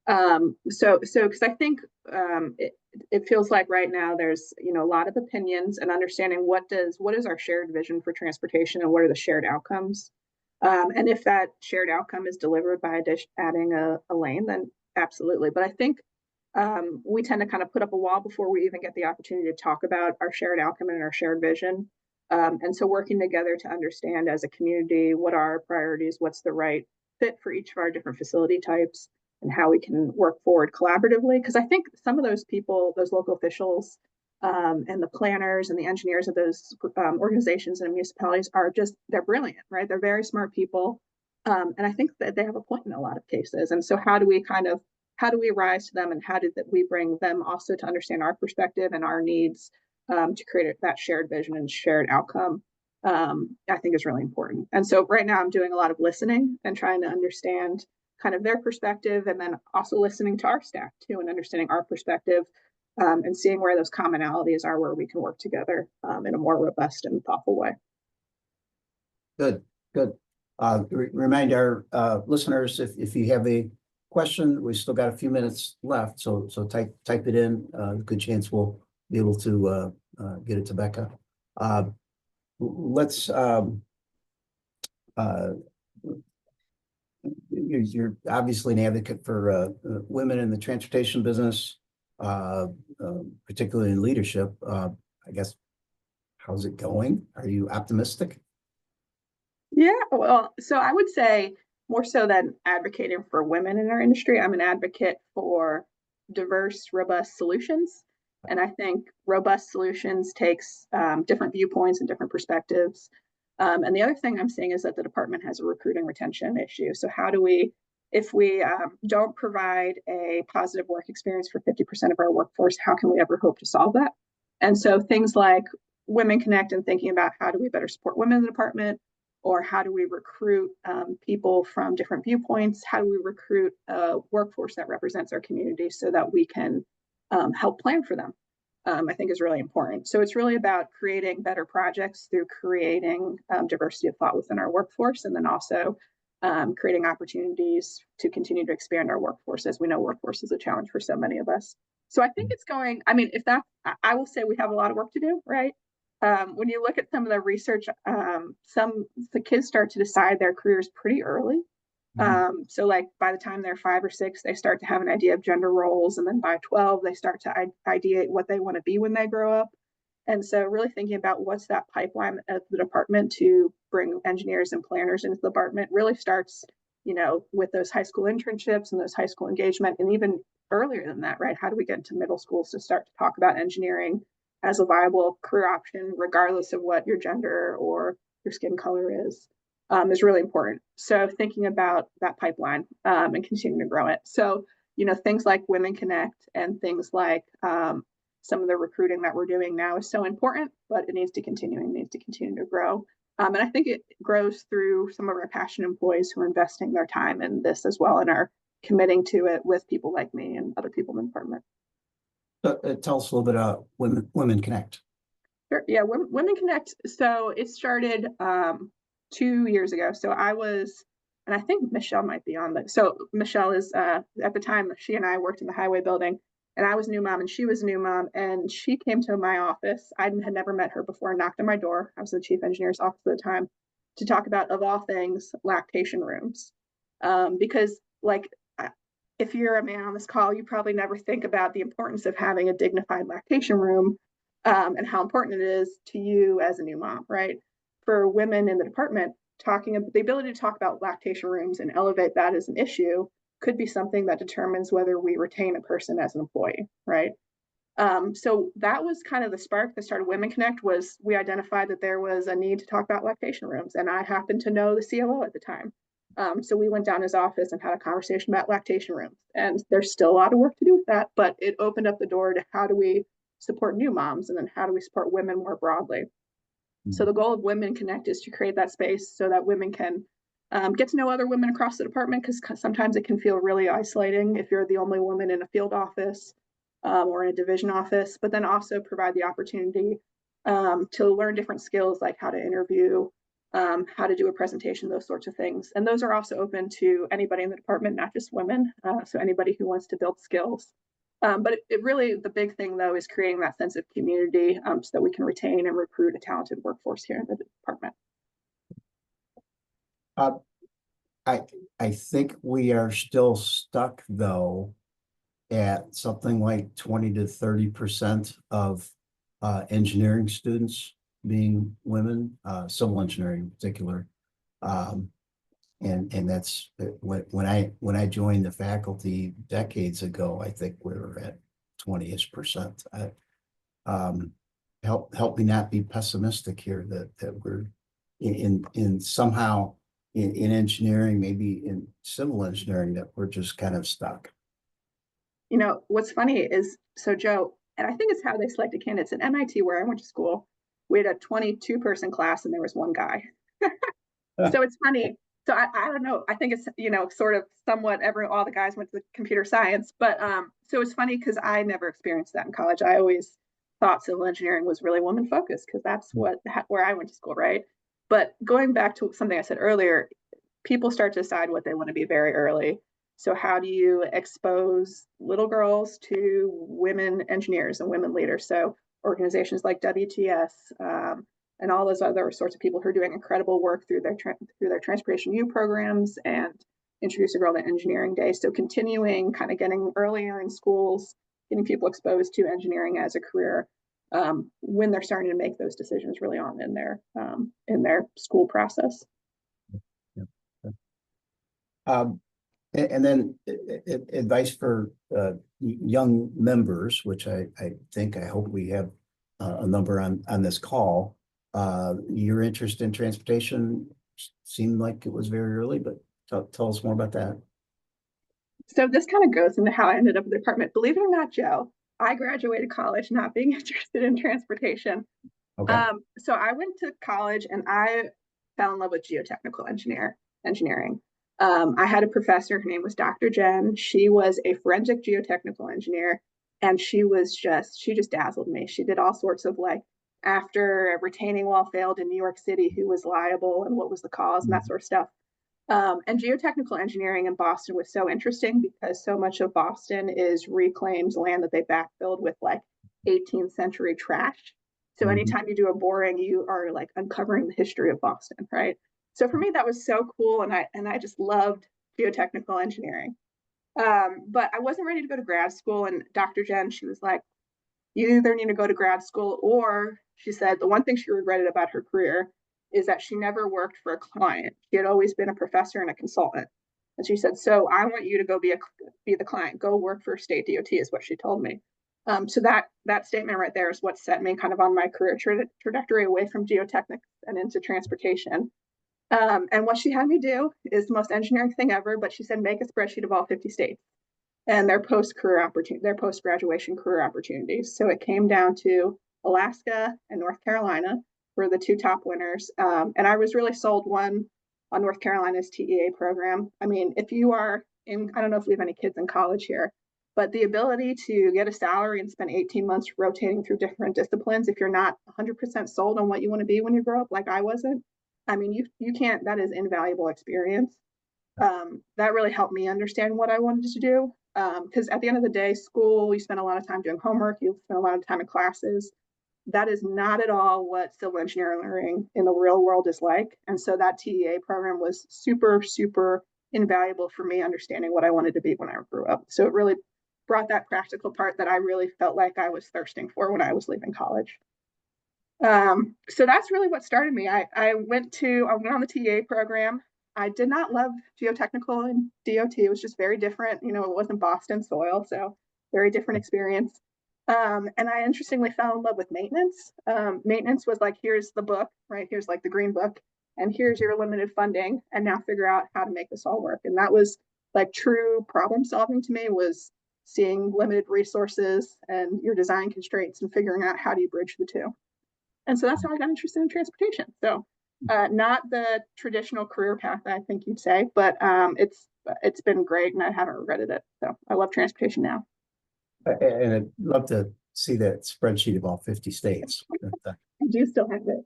Because I think it feels like right now there's a lot of opinions and understanding what is our shared vision for transportation and what are the shared outcomes. And if that shared outcome is delivered by adding a lane, then absolutely. But I think we tend to kind of put up a wall before we even get the opportunity to talk about our shared outcome and our shared vision. And so working together to understand as a community what are our priorities, what's the right fit for each of our different facility types, and how we can work forward collaboratively. Because I think some of those people, those local officials, and the planners and the engineers of those organizations and municipalities they're brilliant, right? They're very smart people. And I think that they have a point in a lot of cases. And so how do we rise to them, and how did we bring them also to understand our perspective and our needs, to create that shared vision and shared outcome, I think is really important. And so right now I'm doing a lot of listening and trying to understand kind of their perspective, and then also listening to our staff too and understanding our perspective, and seeing where those commonalities are, where we can work together in a more robust and thoughtful way. Good, good. Remind our listeners, if you have a question, we still got a few minutes left, so type it in. Good chance we'll be able to get it to Becca. Let's you're obviously an advocate for women in the transportation business, particularly in leadership. I guess, how's it going? Are you optimistic? Yeah, well, so I would say more so than advocating for women in our industry, I'm an advocate for diverse, robust solutions. And I think robust solutions takes different viewpoints and different perspectives. And the other thing I'm seeing is that the department has a recruiting retention issue. So how do we, if we don't provide a positive work experience for 50% of our workforce, how can we ever hope to solve that? And so things like Women Connect and thinking about how do we better support women in the department, or how do we recruit people from different viewpoints? How do we recruit a workforce that represents our community so that we can help plan for them? I think is really important. So it's really about creating better projects through creating diversity of thought within our workforce, and then also creating opportunities to continue to expand our workforce, as we know workforce is a challenge for so many of us. So I think it's going, I mean, I will say we have a lot of work to do, right? When you look at some of the research, the kids start to decide their careers pretty early. So like by the time they're 5 or 6, they start to have an idea of gender roles. And then by 12, they start to ideate what they want to be when they grow up. And so really thinking about what's that pipeline of the department to bring engineers and planners into the department really starts, with those high school internships and those high school engagement, and even earlier than that, right? How do we get into middle schools to start to talk about engineering as a viable career option, regardless of what your gender or your skin color is really important. So thinking about that pipeline and continuing to grow it. So, things like Women Connect and things like some of the recruiting that we're doing now is so important, but it needs to continue to grow. And I think it grows through some of our passionate employees who are investing their time in this as well and are committing to it with people like me and other people in the department. Tell us a little bit about Women Connect. Sure. Yeah, Women Connect. So it started 2 years ago. So I was, and I think Michelle might be on the. So Michelle is at the time she and I worked in the highway building, and I was new mom and she was new mom, and she came to my office. I had never met her before. Knocked on my door. I was the chief engineer's office at the time, to talk about, of all things, lactation rooms, because like. If you're a man on this call, you probably never think about the importance of having a dignified lactation room, and how important it is to you as a new mom, right? For women in the department, the ability to talk about lactation rooms and elevate that as an issue could be something that determines whether we retain a person as an employee, right? So that was kind of the spark that started Women Connect. Was we identified that there was a need to talk about lactation rooms, and I happened to know the COO at the time. So we went down his office and had a conversation about lactation rooms, and there's still a lot of work to do with that, but it opened up the door to how do we support new moms, and then how do we support women more broadly. So the goal of Women Connect is to create that space so that women can get to know other women across the department, because sometimes it can feel really isolating if you're the only woman in a field office or in a division office, but then also provide the opportunity to learn different skills like how to interview, how to do a presentation, those sorts of things. And those are also open to anybody in the department, not just women. So anybody who wants to build skills. But it really, the big thing though, is creating that sense of community so that we can retain and recruit a talented workforce here in the department. I think we are still stuck though at something like 20 to 30% of engineering students being women, civil engineering in particular. And that's when I joined the faculty decades ago, I think we were at 20-ish%. Help me not be pessimistic here that we're in somehow in engineering, maybe in civil engineering, that we're just kind of stuck. You know, what's funny is, so Joe, and I think it's how they selected candidates at MIT, where I went to school. We had a 22-person class and there was one guy. So it's funny. So I don't know. I think it's, you know, sort of somewhat all the guys went to computer science, but so it's funny because I never experienced that in college. I always thought civil engineering was really woman focused because that's where I went to school, right? But going back to something I said earlier, people start to decide what they want to be very early. So how do you expose little girls to women engineers and women leaders? So organizations like WTS and all those other sorts of people who are doing incredible work through their Transportation U programs and Introduce a Girl to Engineering Day. So continuing kind of getting earlier in schools, getting people exposed to engineering as a career when they're starting to make those decisions really on in their school process. And then advice for young members, which I hope we have a number on this call. Your interest in transportation seemed like it was very early, but tell us more about that. So this kind of goes into how I ended up in the department. Believe it or not, Joe, I graduated college not being interested in transportation. Okay. So I went to college and I fell in love with geotechnical engineering. I had a professor, her name was Dr. Jen. She was a forensic geotechnical engineer, and she just dazzled me. She did all sorts of like, after a retaining wall failed in New York City, who was liable and what was the cause and that sort of stuff. And geotechnical engineering in Boston was so interesting because so much of Boston is reclaimed land that they backfilled with like 18th century trash. So anytime you do a boring, you are like uncovering the history of Boston, right? So for me, that was so cool, and I just loved geotechnical engineering. But I wasn't ready to go to grad school, and Dr. Jen, she was like, you either need to go to grad school, or she said the one thing she regretted about her career is that she never worked for a client. She had always been a professor and a consultant. And she said, so I want you to go be the client, go work for state DOT is what she told me. So that statement right there is what set me kind of on my career trajectory away from geotechnics and into transportation. And what she had me do is the most engineering thing ever, but she said, make a spreadsheet of all 50 states and their post-graduation career opportunities. So it came down to Alaska and North Carolina were the two top winners. And I was really sold on North Carolina's TEA program. I mean, if you are in, I don't know if we have any kids in college here, but the ability to get a salary and spend 18 months rotating through different disciplines, if you're not 100% sold on what you want to be when you grow up, like I wasn't, I mean, you can't, that is invaluable experience. That really helped me understand what I wanted to do. Because at the end of the day, school, you spend a lot of time doing homework, you spend a lot of time in classes. That is not at all what civil engineering in the real world is like. And so that TEA program was super, super invaluable for me understanding what I wanted to be when I grew up. So it really brought that practical part that I really felt like I was thirsting for when I was leaving college. So that's really what started me. I went on the TEA program. I did not love geotechnical and DOT. It was just very different. You know, it wasn't Boston soil, so very different experience. And I interestingly fell in love with maintenance. Maintenance was like, here's the book, right? Here's like the green book, and here's your limited funding, and now figure out how to make this all work. And that was like true problem solving to me, was seeing limited resources and your design constraints and figuring out how do you bridge the two. And so that's how I got interested in transportation. So not the traditional career path, I think you'd say, but it's been great and I haven't regretted it. So I love transportation now. And I'd love to see that spreadsheet of all 50 states. I do still have it.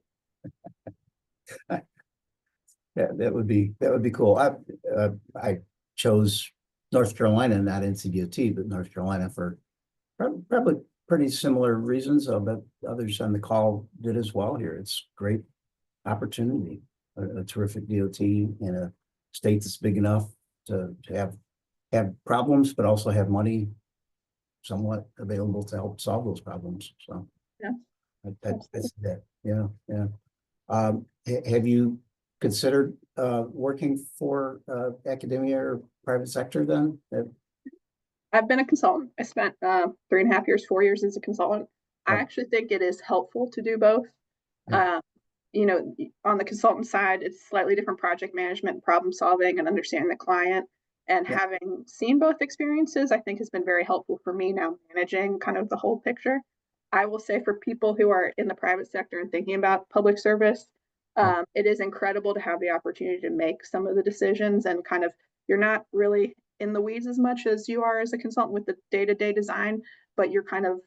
Yeah, that would be cool. I chose North Carolina, not NCDOT, but North Carolina for probably pretty similar reasons. I'll bet others on the call did as well here. It's great opportunity, a terrific DOT in a state that's big enough to have problems, but also have money somewhat available to help solve those problems. So Yeah. that's that. Yeah, yeah. Have you considered working for academia or private sector then? I've been a consultant. I spent 3.5 years, 4 years as a consultant. I Yep. actually think it is helpful to do both. Yeah. You know, on the consultant side, it's slightly different project management, problem solving, and understanding the client. And Yeah. having seen both experiences, I think has been very helpful for me now managing kind of the whole picture. I will say for people who are in the private sector and thinking about public service, it is incredible to have the opportunity to make some of the decisions and kind of you're not really in the weeds as much as you are as a consultant with the day-to-day design, but you're kind of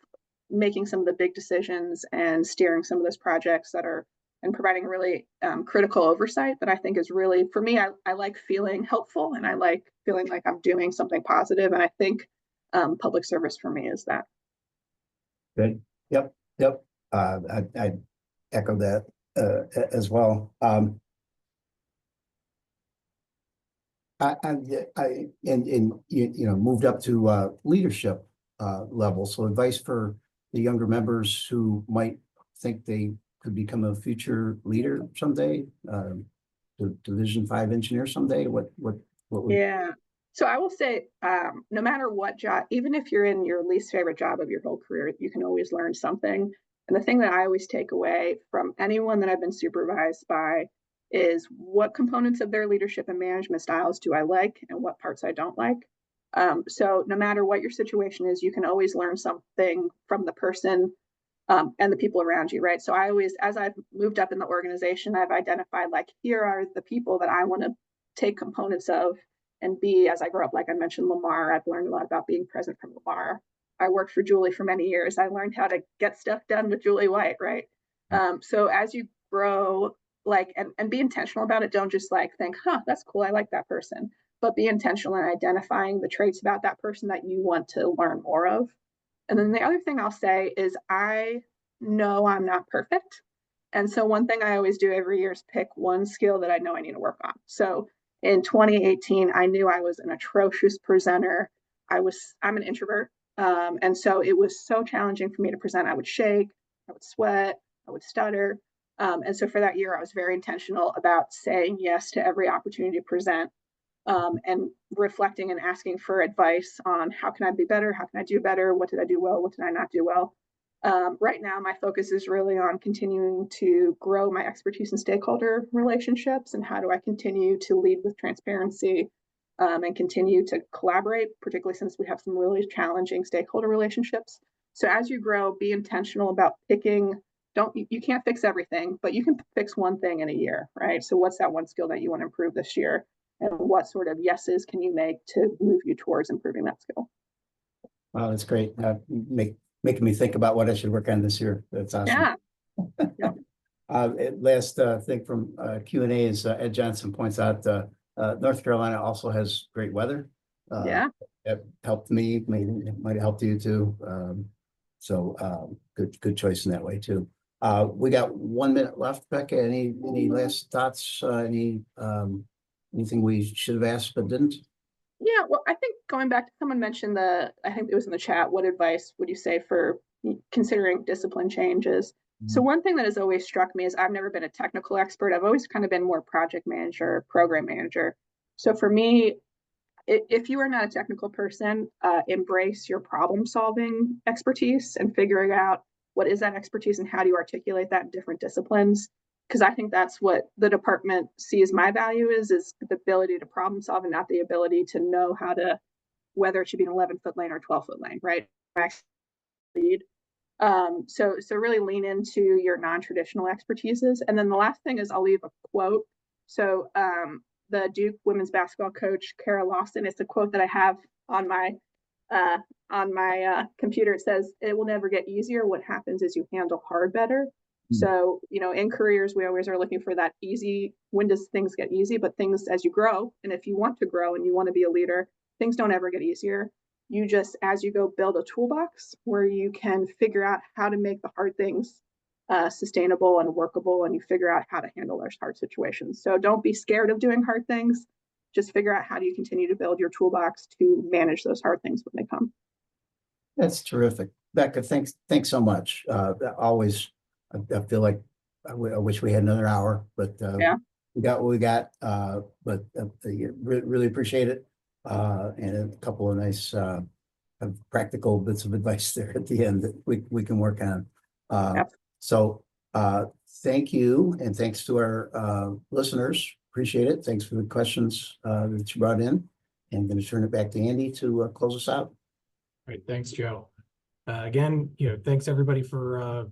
making some of the big decisions and steering some of those projects that are and providing really critical oversight that I think is really, for me, I like feeling helpful and I like feeling like I'm doing something positive. And I think public service for me is that. Good. Yep. Yep. I echo that as well. And you know, moved up to leadership level. So advice for the younger members who might think they could become a future leader someday, Division 5 engineer someday. What would? Yeah. So I will say, no matter what job, even if you're in your least favorite job of your whole career, you can always learn something. And the thing that I always take away from anyone that I've been supervised by is what components of their leadership and management styles do I like and what parts I don't like. So no matter what your situation is, you can always learn something from the person and the people around you, right? So I always, as I've moved up in the organization, I've identified like, here are the people that I want to take components of and be, as I grow up, like I mentioned, Lamar, I've learned a lot about being present from Lamar. I worked for Julie for many years. I learned how to get stuff done with Julie White, right? So as you grow, like, and be intentional about it, don't just like think, that's cool, I like that person, but be intentional in identifying the traits about that person that you want to learn more of. And then the other thing I'll say is I know I'm not perfect. And so one thing I always do every year is pick one skill that I know I need to work on. So in 2018, I knew I was an atrocious presenter. I'm an introvert. And so it was so challenging for me to present. I would shake, I would sweat, I would stutter. And so for that year, I was very intentional about saying yes to every opportunity to present and reflecting and asking for advice on how can I be better? How can I do better? What did I do well? What did I not do well? Right now, my focus is really on continuing to grow my expertise in stakeholder relationships and how do I continue to lead with transparency and continue to collaborate, particularly since we have some really challenging stakeholder relationships. So as you grow, be intentional about picking. You can't fix everything, but you can fix one thing in a year, right? So what's that one skill that you want to improve this year? And what sort of yeses can you make to move you towards improving that skill? Wow, that's great. Making me think about what I should work on this year. That's awesome. Yeah. Last thing from Q&A is Ed Johnson points out North Carolina also has great weather. Yeah. That helped me, might have helped you too. So good choice in that way too. We got 1 minute left, Becca. Any last thoughts? Anything we should have asked but didn't? Yeah, well, I think going back to someone mentioned I think it was in the chat, what advice would you say for considering discipline changes? So one thing that has always struck me is I've never been a technical expert. I've always kind of been more project manager, program manager. So for me, if you are not a technical person, embrace your problem solving expertise and figuring out what is that expertise and how do you articulate that in different disciplines. Because I think that's what the department sees my value is the ability to problem solve and not the ability to know how to, whether it should be an 11-foot lane or 12-foot lane, right? Lead. So really lean into your non-traditional expertises. And then the last thing is I'll leave a quote. So the Duke women's basketball coach, Kara Lawson, it's a quote that I have on my computer. It says, "It will never get easier. What happens is you handle hard better." So, in careers, we always are looking for that easy. When does things get easy? But things as you grow, and if you want to grow and you want to be a leader, things don't ever get easier. You just, as you go, build a toolbox where you can figure out how to make the hard things sustainable and workable, and you figure out how to handle those hard situations. So don't be scared of doing hard things. Just figure out how do you continue to build your toolbox to manage those hard things when they come. That's terrific. Becca, thanks so much. Always, I feel like I wish we had another hour, but Yeah. we got what we got. But really appreciate it. And a couple of nice practical bits of advice there at the end that we can work on. So thank you, and thanks to our listeners. Appreciate it. Thanks for the questions that you brought in. And I'm going to turn it back to Andy to close us out. All right, thanks, Joe. Again, thanks everybody for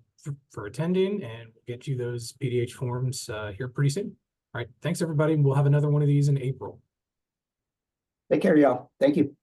attending, and we'll get you those PDH forms here pretty soon. All right, thanks everybody. We'll have another one of these in April. Take care, y'all. Thank you.